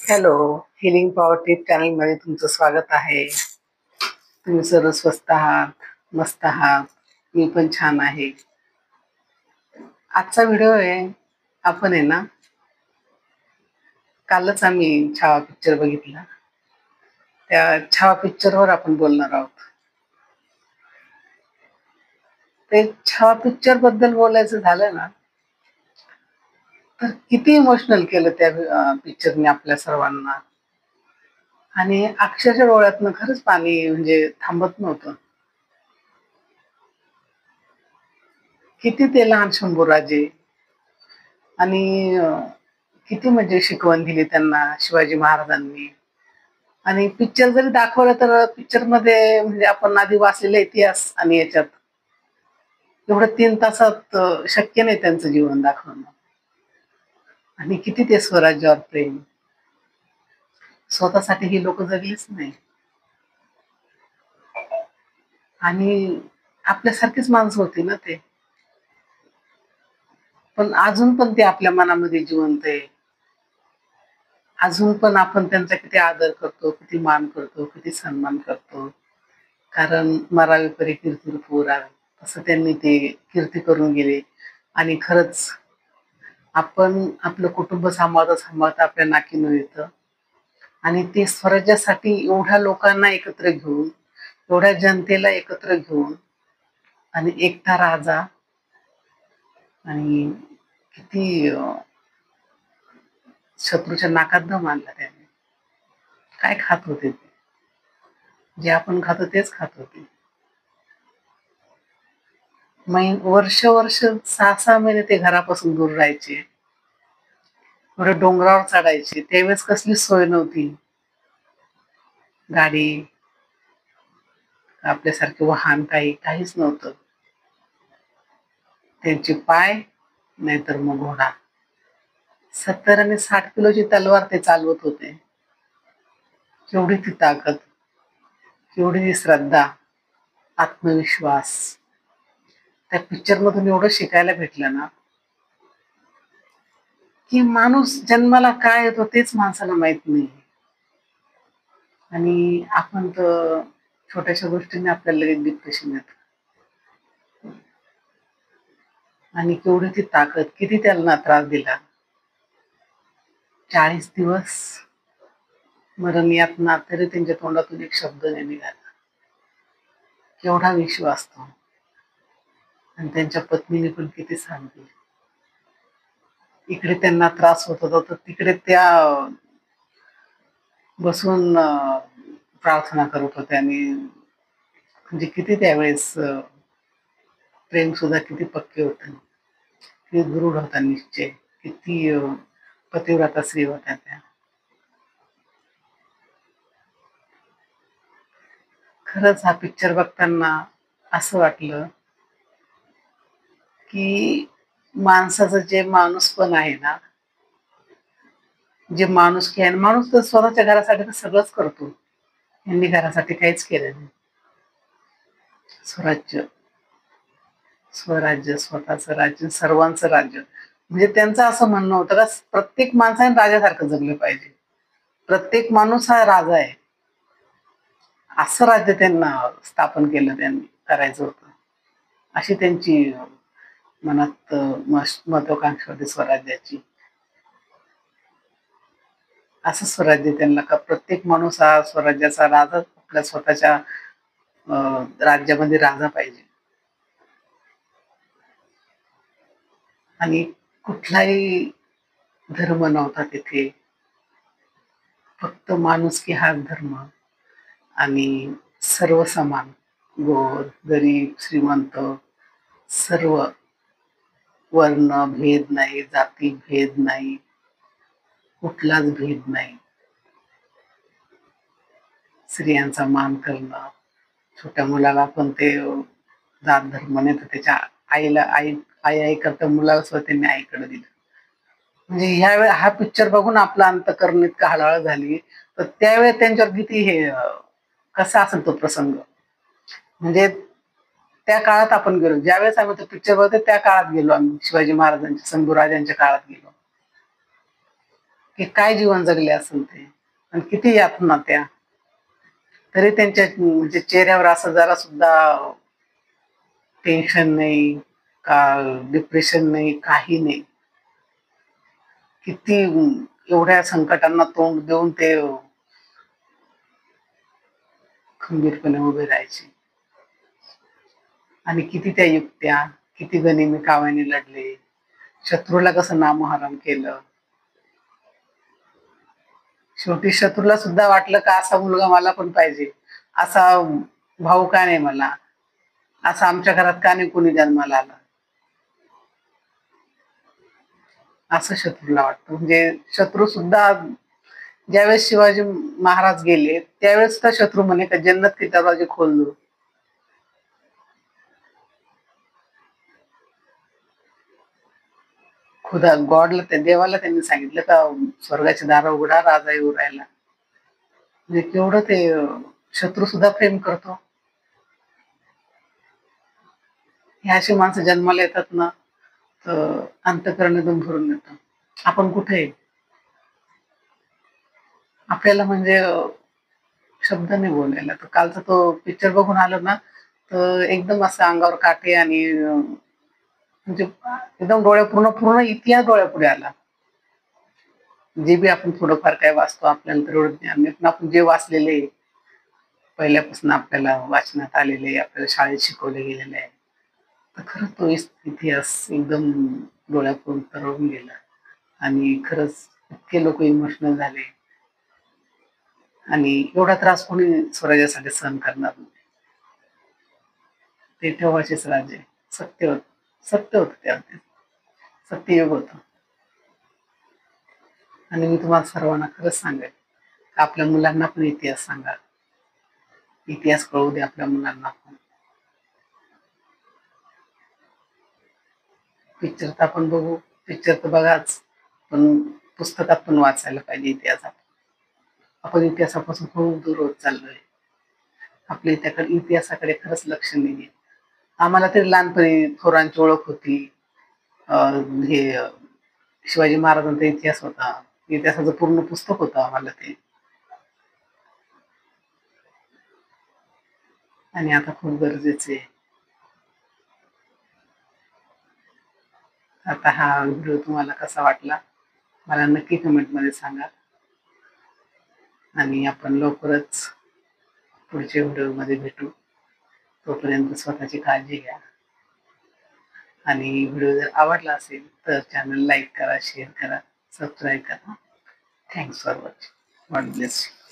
Hello, healing power tip चॅनलमध्ये तुमचं स्वागत आहे. तुम्ही सर्व स्वस्त आहात, मस्त आहात. मी पण छान आहे. आजचा व्हिडिओ आहे, आपण आहे ना, कालच आम्ही छावा पिक्चर बघितला. त्या छावा पिक्चरवर आपण बोलणार आहोत. ते छावा पिक्चर बद्दल बोलायचं झालं ना, तर किती इमोशनल केलं त्या पिक्चरने आपल्या सर्वांना. आणि अक्षरशः डोळ्यातनं खरंच पाणी म्हणजे थांबत नव्हतं. किती ते लहान शंभूराजे आणि किती म्हणजे शिकवण दिली त्यांना शिवाजी महाराजांनी. आणि पिक्चर जरी दाखवलं तर पिक्चरमध्ये म्हणजे आपण आधी वाचलेला इतिहास आणि याच्यात एवढं 3 तासात शक्य नाही त्यांचं जीवन दाखवणं. आणि किती ते स्वराज्यावर प्रेम. स्वतःसाठी ही लोक जगलीच नाही. आणि आपल्यासारखीच माणसं होती ना ते. पण अजून पण ते आपल्या मनामध्ये जिवंत आहे. अजून पण आपण त्यांचा किती आदर करतो, किती मान करतो, किती सन्मान करतो. कारण मरावी परी कीर्ती पुरावे, असं त्यांनी ते कीर्ती करून गेले. आणि खरंच आपण आपलं कुटुंब सांभाळता सांभाळता आपल्या नाकीनऊ येतं. आणि ते स्वराज्यासाठी एवढ्या लोकांना एकत्र घेऊन, एवढ्या जनतेला एकत्र घेऊन आणि एकटा राजा आणि किती शत्रूच्या नाकात दम आणला त्यांनी. काय खात होते ते? जे आपण खातो तेच खात होते. वर्ष वर्ष 6-6 महिने ते घरापासून दूर राहायचे. एवढं डोंगरावर चढायचे. त्यावेळेस कसली सोय नव्हती. गाडी, आपल्यासारखे वाहन काहीच नव्हतं. त्यांचे पाय नाहीतर मग घोडा. 70 आणि 60 किलोची तलवार ते चालवत होते. केवढी ती ताकद, केवढी ती श्रद्धा, आत्मविश्वास. त्या पिक्चर मधून एवढं शिकायला भेटलं ना, की माणूस जन्माला काय येतो तेच माणसाला माहित नाही. आणि आपण तर छोट्याशा गोष्टींनी आपल्याला लगेच डिप्रेशन येतं. आणि केवढी ती ताकद, किती त्यांना त्रास दिला. 40 दिवस मरण यातना, तरी त्यांच्या तोंडातून एक शब्द नाही निघाला. केवढा विश्वास तो. आणि त्यांच्या पत्नीने पण किती सांगितले. इकडे त्यांना त्रास होत होता तर तिकडे त्या बसून प्रार्थना करत होत्या. आणि म्हणजे किती त्यावेळेस प्रेम सुद्धा किती पक्के होते, किती दृढ होता निश्चय, किती पतिव्रता स्त्री होत्या त्या. खरंच हा पिक्चर बघताना असं वाटलं की माणसाचं जे माणूस पण आहे ना, जे माणुसकी आहे, माणूस तर स्वतःच्या घरासाठी तर सगळंच करतो. यांनी घरासाठी काहीच केलं नाही. स्वराज्य, स्वराज्य, स्वतःचं राज्य, सर्वांचं राज्य. म्हणजे त्यांचं असं म्हणणं होतं का प्रत्येक माणसाने राजासारखं जगलं पाहिजे. प्रत्येक माणूस हा राजा आहे, असं राज्य त्यांना स्थापन केलं, त्यांनी करायचं होतं. अशी त्यांची मनात महत्वाकांक्षा होती स्वराज्याची. असं स्वराज्य त्यांना का प्रत्येक माणूस हा स्वराज्याचा राजा, आपल्या स्वतःच्या राज्यामध्ये राजा पाहिजे. आणि कुठलाही धर्म नव्हता तिथे, फक्त माणुसकी हाच धर्म. आणि सर्व समान, गोर गरीब श्रीमंत, सर्व वर्ण भेद नाही, जाती भेद नाही, कुठलाच भेद नाही. स्त्रियांचा मान करणं, छोट्या मुलाला पण ते जात धर्म नाही तर त्याच्या आईला आई आई आई करता मुलाला सुद्धा त्यांनी आईकडे दिलं. म्हणजे ह्यावेळी हा पिक्चर बघून आपलं अंतकरण इतकं हळहळ झाली. तर त्यावेळेस त्यांच्यावर किती हे कसा असेल तो प्रसंग. म्हणजे त्या काळात आपण गेलो, ज्यावेळेस आम्ही तो पिक्चर बघतो त्या काळात गेलो आम्ही, शिवाजी महाराजांच्या, शंभूराजांच्या काळात गेलो. की काय जीवन जगले असेल ते आणि किती यातना त्या, तरी त्यांच्या म्हणजे चेहऱ्यावर असं जरा सुद्धा टेन्शन नाही का, डिप्रेशन नाही, काही नाही. किती एवढ्या संकटांना तोंड देऊन ते खंबीरपणे उभे राहायचे. आणि किती त्या युक्त्या, किती गनिमी काव्याने लढले, शत्रूला कसं नामोहरम केलं. शेवटी शत्रूला सुद्धा वाटलं का असा मुलगा मला पण पाहिजे, असा भाऊ का नाही मला, असं आमच्या घरात का नाही कोणी जन्माला आलं, असं शत्रूला वाटतं. म्हणजे शत्रू सुद्धा ज्यावेळेस शिवाजी महाराज गेले त्यावेळेस तर शत्रू म्हणे का जन्नत के दरवाजे खोल दो. खुदा गॉडला, त्या देवाला त्यांनी सांगितलं का स्वर्गाची दारं उघडा, राजा येऊ राहिला. म्हणजे केवढं ते शत्रू सुद्धा प्रेम करतो. हे अशी माणसं जन्माला येतात ना, तर अंतःकरण एकदम भरून येतं. आपण कुठे आहे? आपल्याला म्हणजे शब्द नाही बोलायला. तर कालचा तो पिक्चर बघून आलो ना, तर एकदम असं अंगावर काटे आणि म्हणजे एकदम डोळ्या पूर्ण इतिहास डोळ्यापुढे आला. जे बी आपण थोडंफार काय वाचतो आपल्याला तर एवढं ज्ञान नाही, पण आपण जे वाचलेले आहे, पहिल्यापासून आपल्याला वाचनात आलेले आहे, आपल्याला शाळेत शिकवले गेलेले आहे. तर खरंच तो इतिहास एकदम डोळ्यापुढून तरळून गेला आणि खरंच इतके लोक इमोशनल झाले. आणि एवढा त्रास कोणी स्वराज्यासाठी सहन करणार नाही. ते तेव्हाचेच राजे सत्य होत, सत्य होतं त्या, सत्ययुग होतं. आणि मी तुम्हाला सर्वांना खरंच सांगेल, आपल्या मुलांना पण इतिहास सांगा, इतिहास कळू दे आपल्या मुलांना पण. पिक्चर तर आपण बघू, पिक्चर तर बघाच, पण पुस्तकात पण वाचायला पाहिजे इतिहासात. आपण इतिहासापासून खूप दूर होत चाललोय. आपल्या त्याकडे इतिहासाकडे खरंच लक्ष नाहीये. आम्हाला तरी लहानपणी थोरांची ओळख होती. हे शिवाजी महाराजांचा इतिहास होता. इतिहासाचं पूर्ण पुस्तक होतं आम्हाला ते. आणि आता खूप गरजेचं आहे. आता हा व्हिडिओ तुम्हाला कसा वाटला मला नक्की कमेंटमध्ये सांगा. आणि आपण लवकरच पुढच्या व्हिडिओमध्ये भेटू. तोपर्यंत स्वतःची काळजी घ्या. आणि व्हिडिओ जर आवडला असेल तर चॅनल लाईक करा, शेअर करा, सबस्क्राईब करा. Thanks for watching. God bless you.